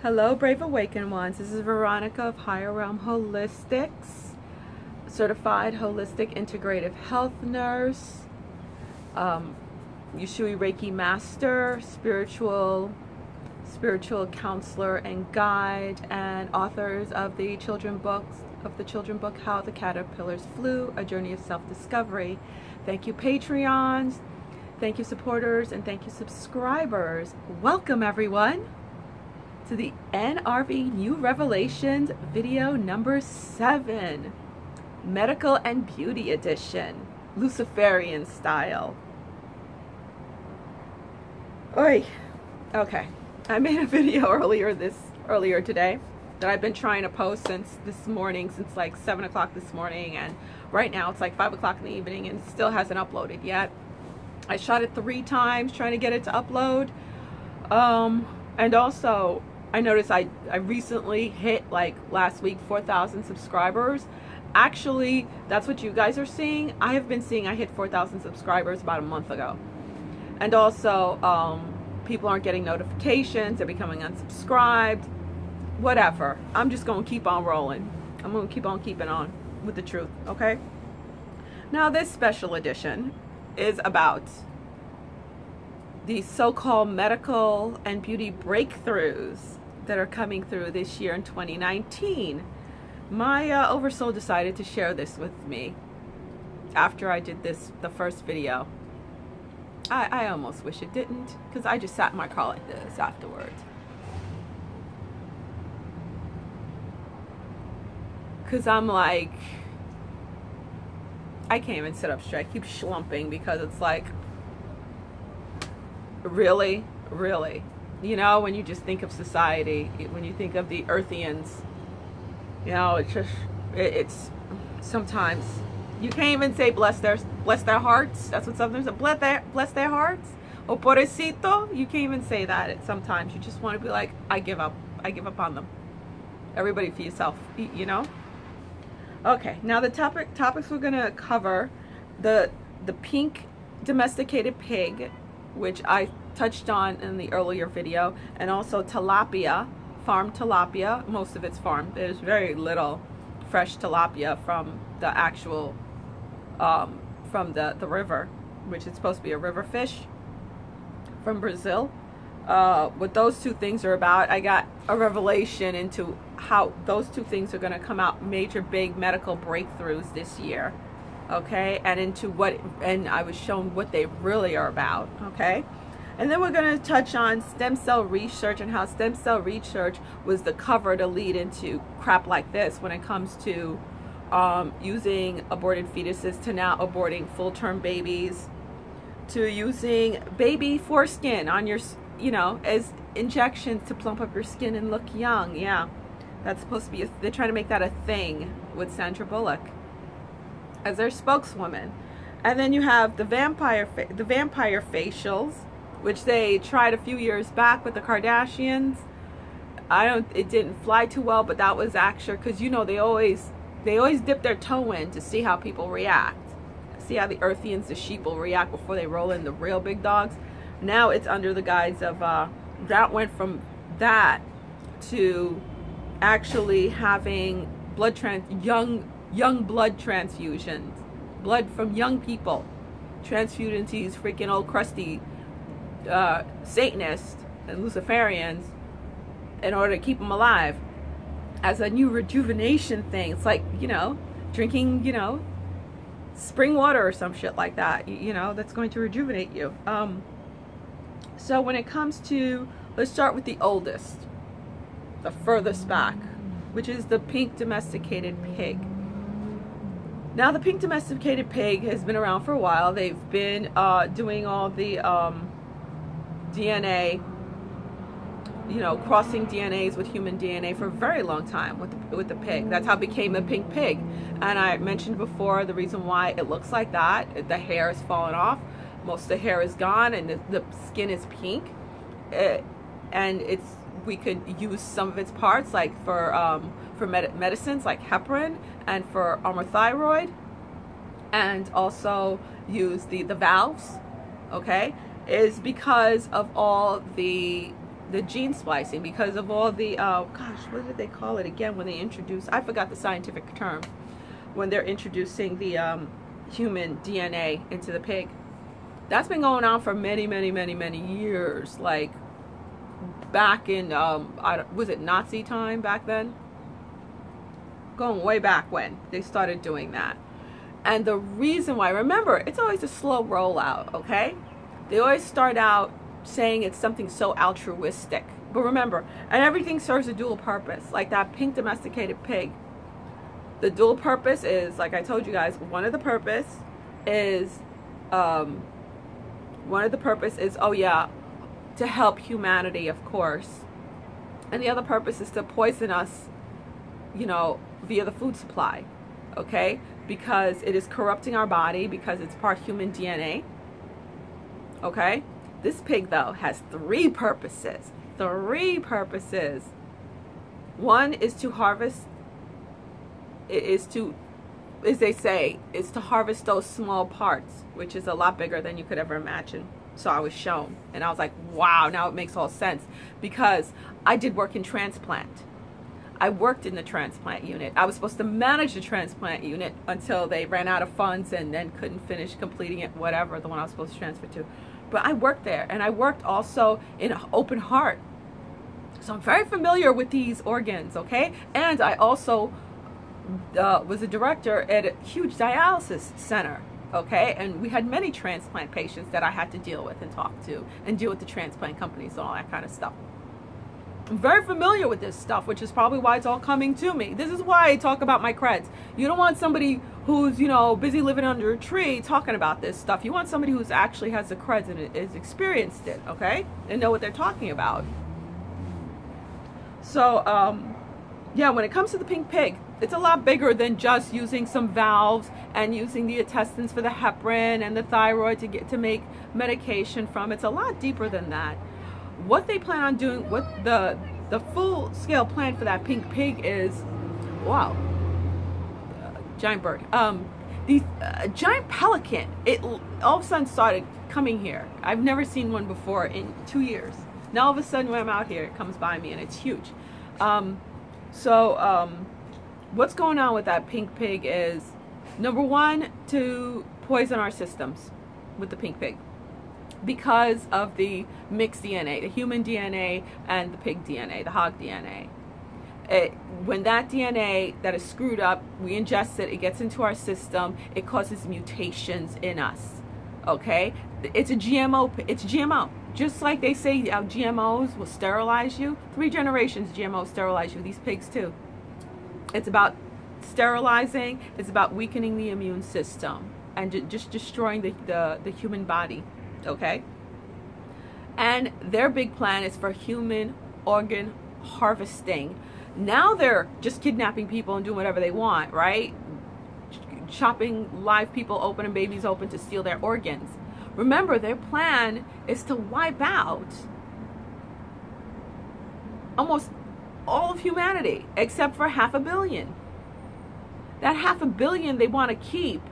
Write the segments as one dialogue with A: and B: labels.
A: Hello, Brave Awakened Ones. This is Veronica of Higher Realm Holistics, certified holistic integrative health nurse, Ushui Reiki master, spiritual counselor and guide, and authors of the children book How the Caterpillars Flew, A Journey of Self-Discovery. Thank you, Patreons. Thank you, supporters, and thank you, subscribers. Welcome, everyone, to the NRV New Revelations video number 7, Medical and Beauty Edition, Luciferian style. Oi. Okay, I made a video earlier today that I've been trying to post since this morning, since like 7 o'clock this morning, and right now it's like 5 o'clock in the evening and it still hasn't uploaded yet. I shot it 3 times trying to get it to upload, and also I noticed I recently hit, like last week, 4,000 subscribers. Actually, that's what you guys are seeing. I have been seeing I hit 4,000 subscribers about a month ago. And also, people aren't getting notifications. They're becoming unsubscribed. Whatever. I'm just going to keep on rolling. I'm going to keep on keeping on with the truth, okay? Now, this special edition is about the so-called medical and beauty breakthroughs that are coming through this year in 2019. My oversoul decided to share this with me after I did the first video. I almost wish it didn't, because I just sat in my car like this afterwards. Because I'm like, I can't even sit up straight. I keep schlumping because it's like, really? You know, when you just think of society, when you think of the Earthians, you know, it's sometimes you can't even say bless their hearts. That's what sometimes bless their hearts. O pobrecito, you can't even say that. Sometimes you just want to be like, I give up on them. Everybody for yourself, you know. Okay, now the topics we're gonna cover: the pink domesticated pig, which I touched on in the earlier video, and also tilapia, farmed tilapia. Most of it's farmed. There's very little fresh tilapia from the actual from the river, which is supposed to be a river fish from Brazil. What those two things are about, I got a revelation into how those two things are going to come out major big medical breakthroughs this year, okay, and I was shown what they really are about, okay. And then we're going to touch on stem cell research and how stem cell research was the cover to lead into crap like this when it comes to using aborted fetuses, to now aborting full-term babies, to using baby foreskin on your, you know, as injections to plump up your skin and look young. Yeah, that's supposed to be they're trying to make that a thing with Sandra Bullock as their spokeswoman. And then you have the vampire facials, which they tried a few years back with the Kardashians. It didn't fly too well, but that was actually because, you know, they always dip their toe in to see how people react, see how the Earthians, the sheep, will react before they roll in the real big dogs. Now it's under the guise of that went from that to actually having young blood transfusions, blood from young people transfused into these freaking old crusty Satanists and Luciferians in order to keep them alive as a new rejuvenation thing. It's like, you know, drinking, you know, spring water or some shit like that, you know, that's going to rejuvenate you. So when it comes to, let's start with the oldest, the furthest back, which is the pink domesticated pig. Now, the pink domesticated pig has been around for a while. They've been doing all the DNA, you know, crossing DNAs with human DNA for a very long time with the pig. That's how it became the pink pig. And I mentioned before the reason why it looks like that. The hair has fallen off. Most of the hair is gone, and the skin is pink. And we could use some of its parts, like for medicines like heparin, and for thyroid, and also use the valves, okay, is because of all the the gene splicing, because of all the gosh, what did they call it again when they introduced, I forgot the scientific term, when they're introducing the human DNA into the pig. That's been going on for many years, like back in was it Nazi time back then? Going way back when they started doing that. And the reason why, remember, it's always a slow rollout, okay? They always start out saying it's something so altruistic. But remember, and everything serves a dual purpose, like that pink domesticated pig. The dual purpose is, like I told you guys, one of the purpose is, oh yeah, to help humanity, of course. And the other purpose is to poison us, you know, via the food supply, okay? Because it is corrupting our body, because it's part human DNA, okay? This pig, though, has three purposes. One is to harvest, as they say, is to harvest those small parts, which is a lot bigger than you could ever imagine. So I was shown, and I was like, wow, now it makes all sense, because I did work in transplant. I worked in the transplant unit. I was supposed to manage the transplant unit until they ran out of funds and then couldn't finish completing it, whatever, the one I was supposed to transfer to. But I worked there, and I worked also in an open heart. So I'm very familiar with these organs, okay? And I also was a director at a huge dialysis center, okay? And we had many transplant patients that I had to deal with and talk to and deal with the transplant companies and all that kind of stuff. I'm very familiar with this stuff, which is probably why it's all coming to me. This is why I talk about my creds. You don't want somebody who's, you know, busy living under a tree talking about this stuff. You want somebody who's actually has the creds and has experienced it, okay? And know what they're talking about. So, yeah, when it comes to the pink pig, it's a lot bigger than just using some valves and using the intestines for the heparin and the thyroid to make medication from. It's a lot deeper than that. What they plan on doing, what the full-scale plan for that pink pig is, wow, giant bird, the giant pelican. It all of a sudden started coming here. I've never seen one before in 2 years. Now all of a sudden when I'm out here, it comes by me, and it's huge. What's going on with that pink pig is, number one, to poison our systems with the pink pig, because of the mixed DNA, the human DNA and the pig DNA, the hog DNA. When that DNA that is screwed up, we ingest it, it gets into our system, it causes mutations in us, okay? It's a GMO, it's GMO. Just like they say GMOs will sterilize you, 3 generations GMOs sterilize you, these pigs too. It's about sterilizing, it's about weakening the immune system and just destroying the human body, okay? And their big plan is for human organ harvesting. Now they're just kidnapping people and doing whatever they want, right? Chopping live people open and babies open to steal their organs. Remember, their plan is to wipe out almost all of humanity, except for 500 million. That 500 million they want to keep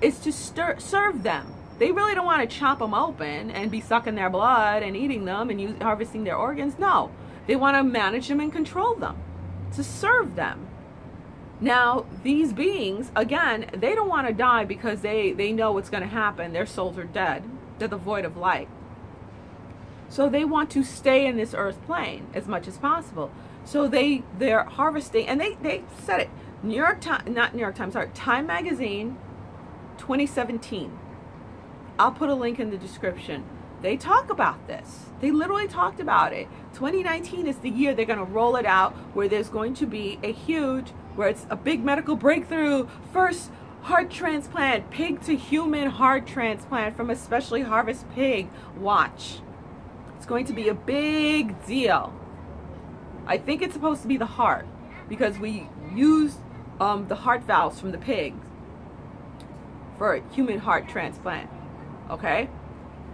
A: is to serve them. They really don't want to chop them open and be sucking their blood and eating them and harvesting their organs. No, they want to manage them and control them, to serve them. Now, these beings, again, they don't want to die because they know what's going to happen. Their souls are dead. They're the void of light. So they want to stay in this earth plane as much as possible. So they're harvesting, and they said it. Time Magazine, 2017. I'll put a link in the description. They talk about this. They literally talked about it. 2019 is the year they're going to roll it out, where there's going to be where it's a big medical breakthrough. First heart transplant, pig to human heart transplant from a specially harvested pig. Watch. It's going to be a big deal. I think it's supposed to be the heart, because we use the heart valves from the pigs for a human heart transplant. Okay?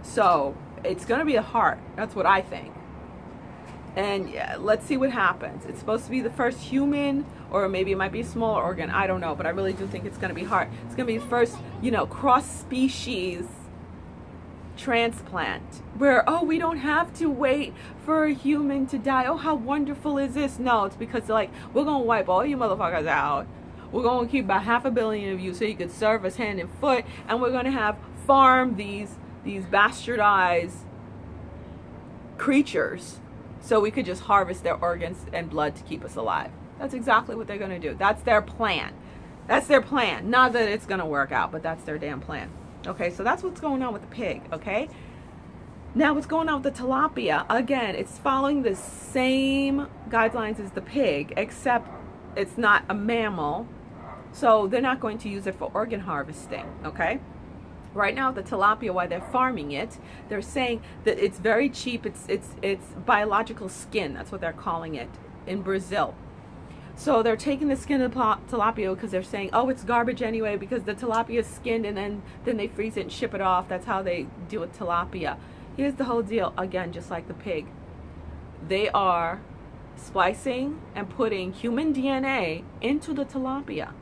A: So it's going to be the heart. That's what I think. And yeah, let's see what happens. It's supposed to be the first human, or maybe it might be a smaller organ. I don't know, but I really do think it's going to be heart. It's going to be the first, cross-species transplant, where, oh, we don't have to wait for a human to die. Oh, how wonderful is this? No, it's because they're like, we're gonna wipe all you motherfuckers out. We're gonna keep about 500 million of you so you could serve us hand and foot, and we're gonna have farm these bastardized creatures so we could just harvest their organs and blood to keep us alive. That's exactly what they're gonna do. That's their plan. That's their plan. Not that it's gonna work out, but that's their damn plan. Okay, so that's what's going on with the pig, okay? Now what's going on with the tilapia, again, it's following the same guidelines as the pig, except it's not a mammal, so they're not going to use it for organ harvesting, okay? Right now, the tilapia, while they're farming it, they're saying that it's very cheap. It's biological skin. That's what they're calling it in Brazil. So they're taking the skin of the tilapia because they're saying, oh, it's garbage anyway because the tilapia is skinned, and then they freeze it and ship it off. That's how they do with tilapia. Here's the whole deal. Again, just like the pig. They are splicing and putting human DNA into the tilapia.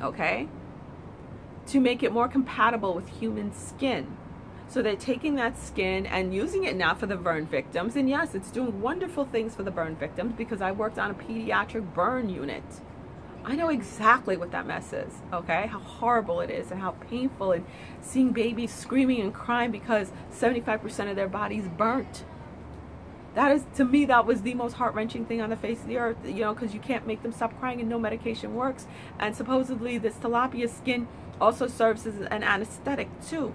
A: Okay? To make it more compatible with human skin. So they're taking that skin and using it now for the burn victims. And yes, it's doing wonderful things for the burn victims because I worked on a pediatric burn unit. I know exactly what that mess is, okay? How horrible it is and how painful, and seeing babies screaming and crying because 75% of their body's burnt. That is, to me, that was the most heart-wrenching thing on the face of the earth, you know, because you can't make them stop crying and no medication works. And supposedly this tilapia skin also serves as an anesthetic too.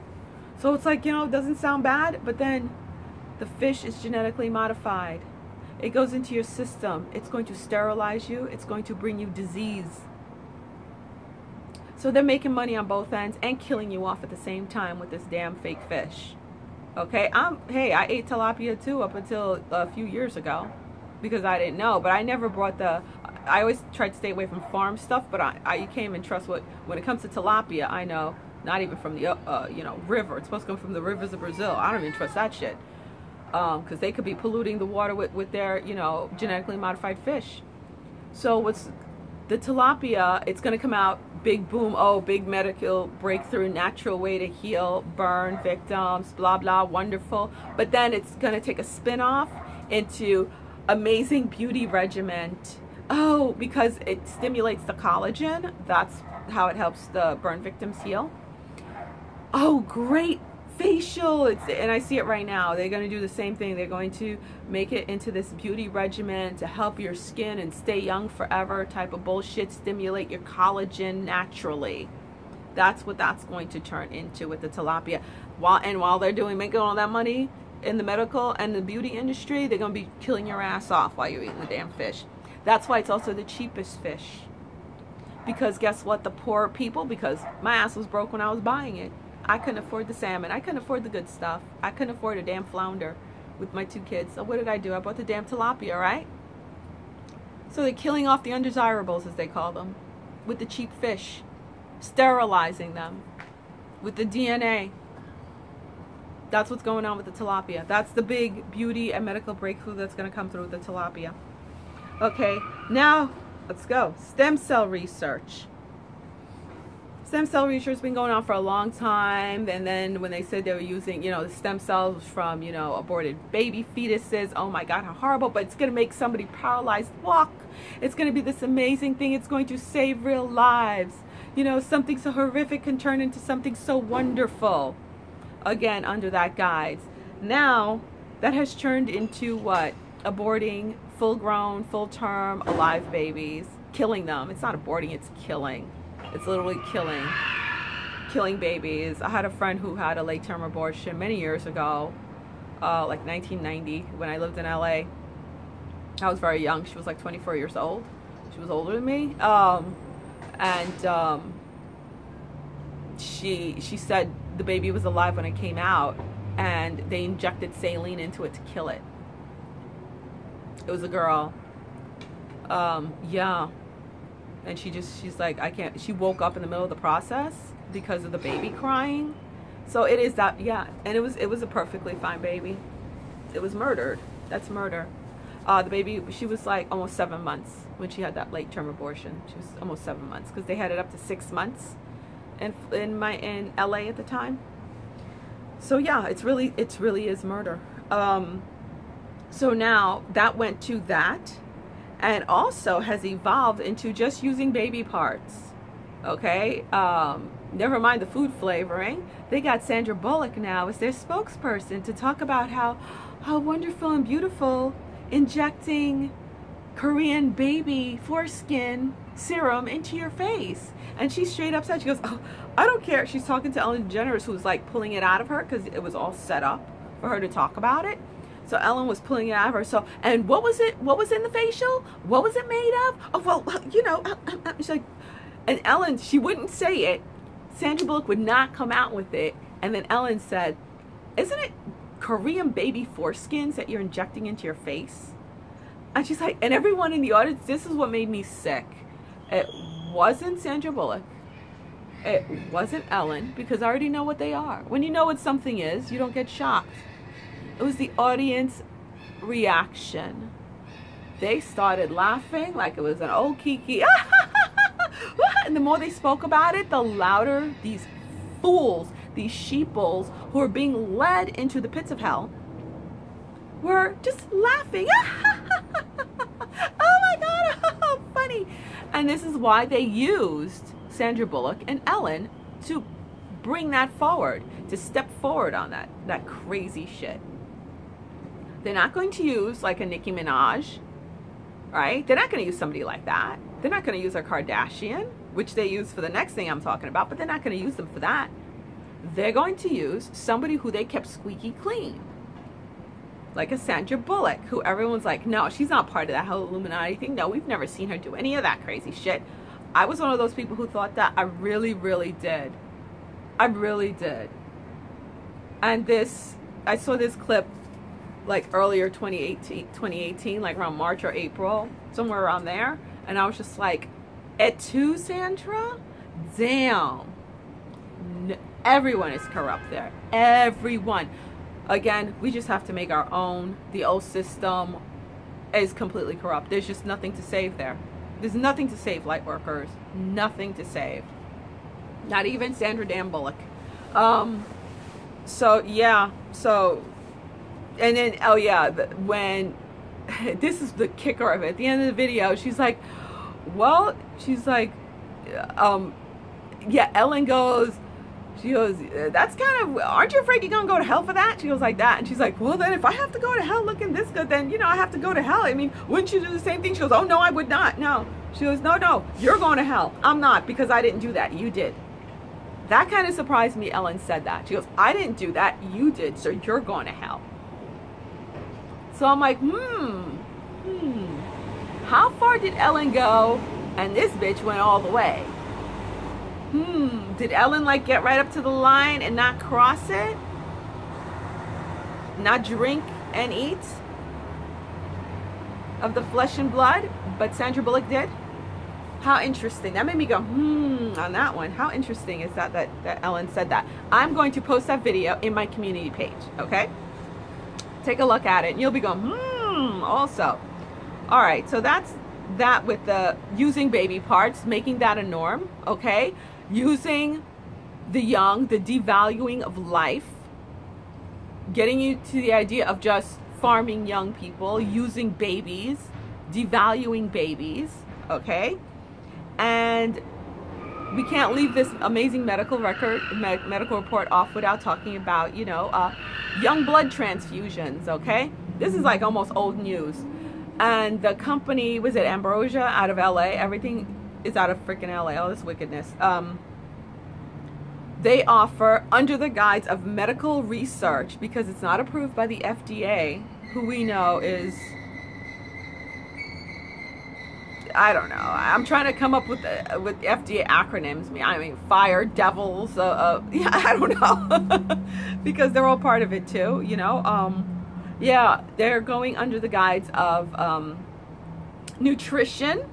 A: So it's like, you know, it doesn't sound bad, but then the fish is genetically modified. It goes into your system. It's going to sterilize you. It's going to bring you disease. So they're making money on both ends and killing you off at the same time with this damn fake fish. Okay, hey, I ate tilapia too up until a few years ago because I didn't know, but I never brought I always tried to stay away from farm stuff, but you can't even trust when it comes to tilapia, I know, not even from the, you know, river. It's supposed to come from the rivers of Brazil. I don't even trust that shit. Because they could be polluting the water with their, you know, genetically modified fish. So what's the tilapia, it's going to come out, big boom, oh, big medical breakthrough, natural way to heal burn victims, blah, blah, wonderful. But then it's going to take a spin-off into amazing beauty regimen. Oh, because it stimulates the collagen. That's how it helps the burn victims heal. Oh, great. Facial, and I see it right now. They're going to do the same thing. They're going to make it into this beauty regimen to help your skin and stay young forever type of bullshit, stimulate your collagen naturally. That's what that's going to turn into with the tilapia. While they're making all that money in the medical and the beauty industry, they're going to be killing your ass off while you're eating the damn fish. That's why it's also the cheapest fish. Because guess what? The poor people, because my ass was broke when I was buying it. I couldn't afford the salmon. I couldn't afford the good stuff. I couldn't afford a damn flounder with my 2 kids. So what did I do? I bought the damn tilapia, right? So they're killing off the undesirables, as they call them, with the cheap fish, sterilizing them with the DNA. That's what's going on with the tilapia. That's the big beauty and medical breakthrough that's going to come through with the tilapia. Okay, now let's go. Stem cell research. Stem cell research has been going on for a long time, and then when they said they were using, you know, the stem cells from, you know, aborted baby fetuses, oh my God, how horrible, but it's going to make somebody paralyzed walk. It's going to be this amazing thing. It's going to save real lives. You know, something so horrific can turn into something so wonderful. Again, under that guise. Now, that has turned into what? Aborting full-grown, full-term, alive babies. Killing them. It's not aborting, it's killing. It's literally killing babies. I had a friend who had a late-term abortion many years ago, like 1990, when I lived in LA. I was very young. She was like 24 years old. She was older than me. She said the baby was alive when it came out, and they injected saline into it to kill it. It was a girl. Yeah. And she's like, I can't, she woke up in the middle of the process because of the baby crying. So it is that, yeah. And it was a perfectly fine baby. It was murdered. That's murder. The baby, she was like almost 7 months when she had that late term abortion. She was almost 7 months because they had it up to 6 months in LA at the time. So yeah, it really is murder. So now that went to that, and also has evolved into just using baby parts. Okay, never mind the food flavoring. They got Sandra Bullock now as their spokesperson to talk about how wonderful and beautiful injecting Korean baby foreskin serum into your face. And she straight up said, she goes, oh, I don't care. She's talking to Ellen DeGeneres, who's like pulling it out of her because it was all set up for her to talk about it. So Ellen was pulling it out of her. So, and what was it? What was in the facial? What was it made of? Oh, well, you know, she's like, and Ellen, she wouldn't say it. Sandra Bullock would not come out with it. And then Ellen said, isn't it Korean baby foreskins that you're injecting into your face? And she's like, and everyone in the audience, this is what made me sick. It wasn't Sandra Bullock. It wasn't Ellen, because I already know what they are. When you know what something is, you don't get shocked. It was the audience reaction. They started laughing like it was an old kiki. And the more they spoke about it, the louder these fools, these sheeples who are being led into the pits of hell were just laughing. Oh my God, how funny. And this is why they used Sandra Bullock and Ellen to bring that forward, to step forward on that crazy shit. They're not going to use like a Nicki Minaj, right? They're not going to use somebody like that. They're not going to use a Kardashian, which they use for the next thing I'm talking about, but they're not going to use them for that. They're going to use somebody who they kept squeaky clean, like a Sandra Bullock, who everyone's like, no, she's not part of that whole Illuminati thing. No, we've never seen her do any of that crazy shit. I was one of those people who thought that. I really, really did. I really did. And I saw this clip like earlier 2018, like around March or April, somewhere around there. And I was just like, et tu, Sandra? Damn. Everyone is corrupt there. Everyone. Again, we just have to make our own. The old system is completely corrupt. There's just nothing to save there. There's nothing to save light workers. Nothing to save. Not even Sandra Dan Bullock. So, yeah. So, and then, oh yeah, when, this is the kicker of it. At the end of the video, she's like, well, she's like, yeah, Ellen goes, she goes, that's kind of, aren't you afraid you're going to go to hell for that? She goes like that. And she's like, well, then if I have to go to hell looking this good, then, you know, I have to go to hell. I mean, wouldn't you do the same thing? She goes, oh, no, I would not. No. She goes, no, you're going to hell. I'm not, because I didn't do that. You did. That kind of surprised me. Ellen said that. She goes, I didn't do that. You did. So you're going to hell. So I'm like, how far did Ellen go? And this bitch went all the way. Did Ellen like get right up to the line and not cross it? Not drink and eat of the flesh and blood? But Sandra Bullock did? How interesting. That made me go, on that one. How interesting is that Ellen said that? I'm going to post that video in my community page, okay? Take a look at it and you'll be going, also. All right, so that's that with the using baby parts, making that a norm, okay? Using the young, the devaluing of life, getting you to the idea of just farming young people, using babies, devaluing babies, okay? And we can't leave this amazing medical report off without talking about, you know, young blood transfusions, okay? This is like almost old news. And the company, was it Ambrosia out of LA? Everything is out of freaking LA, all this wickedness. They offer, under the guise of medical research, because it's not approved by the FDA, who we know is, I don't know. I'm trying to come up with FDA acronyms. I mean, fire, devils, yeah, I don't know. Because they're all part of it too, you know. Yeah, they're going under the guise of nutrition,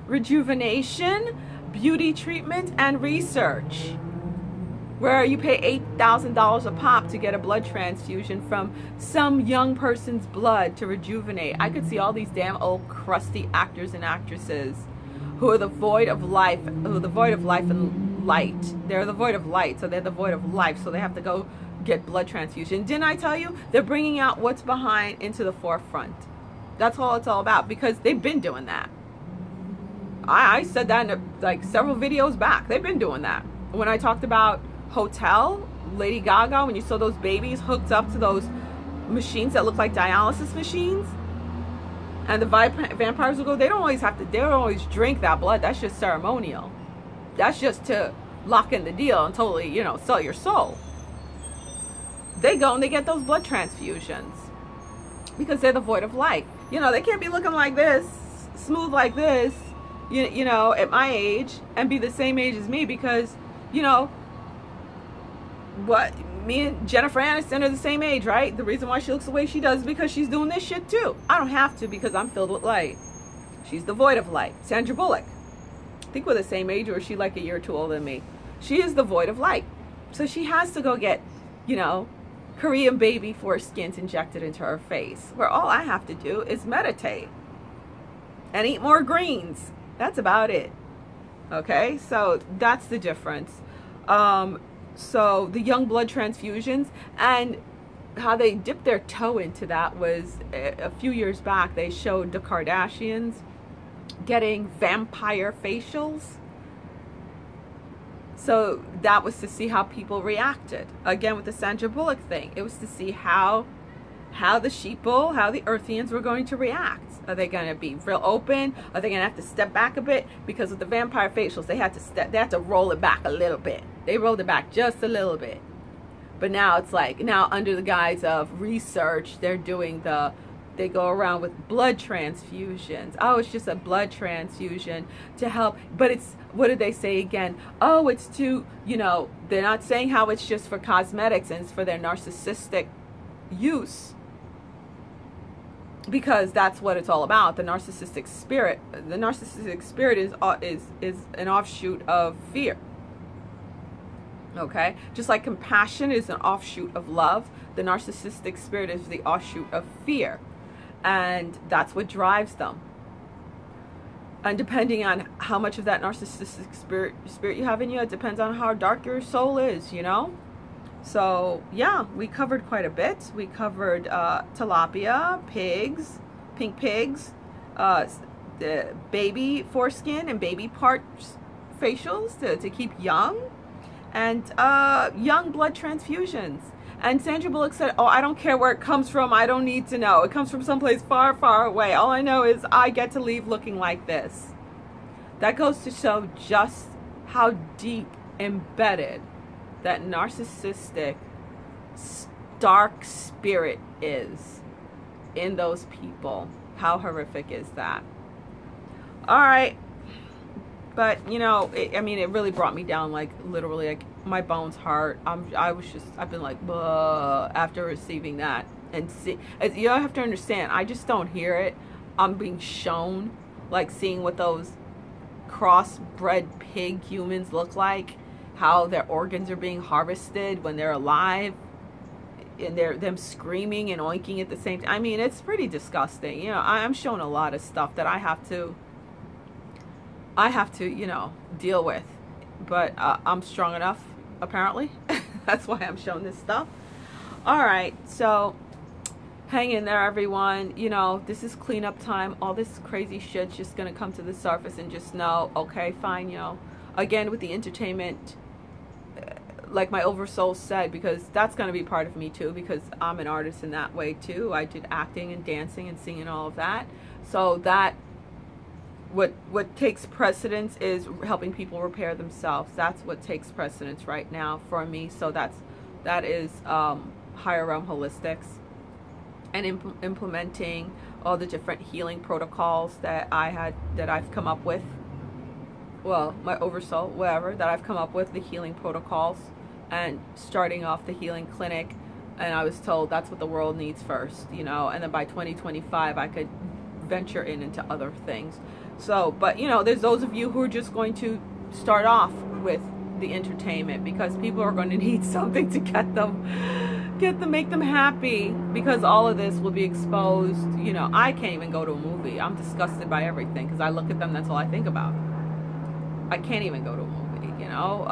A: rejuvenation, beauty treatment, and research, where you pay $8,000 a pop to get a blood transfusion from some young person's blood to rejuvenate. I could see all these damn old crusty actors and actresses who are the void of life, and light. They're the void of light, so they're the void of life, so they have to go get blood transfusion. Didn't I tell you? They're bringing out what's behind into the forefront. That's all it's all about, because they've been doing that. I said that in like several videos back. They've been doing that. When I talked about Hotel, Lady Gaga, when you saw those babies hooked up to those machines that look like dialysis machines, and the vampires will go, they don't always drink that blood. That's just ceremonial. That's just to lock in the deal and totally, you know, sell your soul. They go and they get those blood transfusions because they're the void of light. You know, they can't be looking like this, smooth like this, you know, at my age, and be the same age as me, because, you know, what, me and Jennifer Aniston are the same age, right? The reason why she looks the way she does is because she's doing this shit too. I don't have to, because I'm filled with light. She's the void of light. Sandra Bullock, I think we're the same age, or is she like a year or two older than me? She is the void of light. So she has to go get, you know, Korean baby foreskins injected into her face, where all I have to do is meditate and eat more greens. That's about it. Okay, so that's the difference. So the young blood transfusions, and how they dipped their toe into that was a few years back. They showed the Kardashians getting vampire facials. So that was to see how people reacted. Again, with the Sandra Bullock thing, it was to see how the sheeple, how the Earthians were going to react. Are they going to be real open? Are they going to have to step back a bit? Because with the vampire facials, they had to roll it back a little bit. They rolled it back just a little bit. But now it's like, now under the guise of research, they're doing they go around with blood transfusions. Oh, it's just a blood transfusion to help. But it's, what did they say again? Oh, it's to, you know, they're not saying how it's just for cosmetics and it's for their narcissistic use. Because that's what it's all about. The narcissistic spirit. The narcissistic spirit is an offshoot of fear. Okay? Just like compassion is an offshoot of love, the narcissistic spirit is the offshoot of fear. And that's what drives them. And depending on how much of that narcissistic spirit you have in you, it depends on how dark your soul is, you know? So, yeah, we covered quite a bit. We covered tilapia, pigs, pink pigs, the baby foreskin and baby parts facials to keep young, and young blood transfusions. And Sandra Bullock said, oh, I don't care where it comes from. I don't need to know. It comes from someplace far, far away. All I know is I get to leave looking like this. That goes to show just how deep embedded that narcissistic, dark spirit is in those people. How horrific is that? All right. But, you know, I mean, it really brought me down, like, literally, like, my bones hurt. I've been like, after receiving that. And see, you have to understand, I just don't hear it. I'm being shown, like, seeing what those crossbred pig humans look like, how their organs are being harvested when they're alive, and them screaming and oinking at the same time. I mean, it's pretty disgusting. You know, I'm shown a lot of stuff that I have to, you know, deal with. But I'm strong enough, apparently. That's why I'm shown this stuff. All right, so hang in there, everyone. You know, this is cleanup time. All this crazy shit's just gonna come to the surface, and just know, okay, fine, you know. Again, with the entertainment, like my oversoul said, because that's gonna be part of me too, because I'm an artist in that way too. I did acting and dancing and singing, all of that. So that, what takes precedence is helping people repair themselves. That's what takes precedence right now for me. So that is higher realm holistics, and implementing all the different healing protocols that I've come up with. Well, my oversoul, whatever, that I've come up with, the healing protocols, and starting off the healing clinic. And I was told that's what the world needs first, you know, and then by 2025 I could venture into other things. So, but you know, there's those of you who are just going to start off with the entertainment, because people are going to need something to make them happy, because all of this will be exposed. You know, I can't even go to a movie. I'm disgusted by everything, because I look at them, that's all I think about. I can't even go to a movie, you know.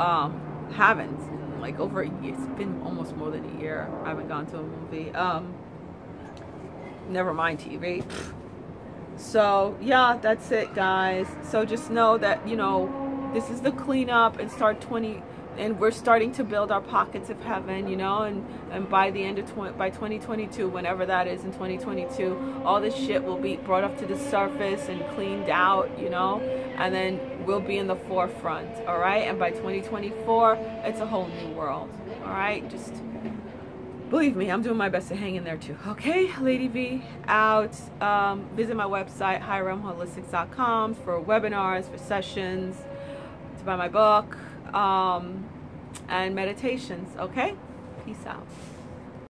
A: Haven't. like over a year. It's been almost more than a year. I haven't gone to a movie. Never mind TV. So yeah, that's it, guys. So just know that, you know, this is the cleanup, and and we're starting to build our pockets of heaven, you know, and by the end of by 2022, whenever that is in 2022, all this shit will be brought up to the surface and cleaned out, you know, and then we'll be in the forefront, all right? And by 2024, it's a whole new world, all right? Just believe me, I'm doing my best to hang in there too. Okay, Lady V out. Visit my website, highrealmholistics.com, for webinars, for sessions, to buy my book, and meditations. Okay, peace out.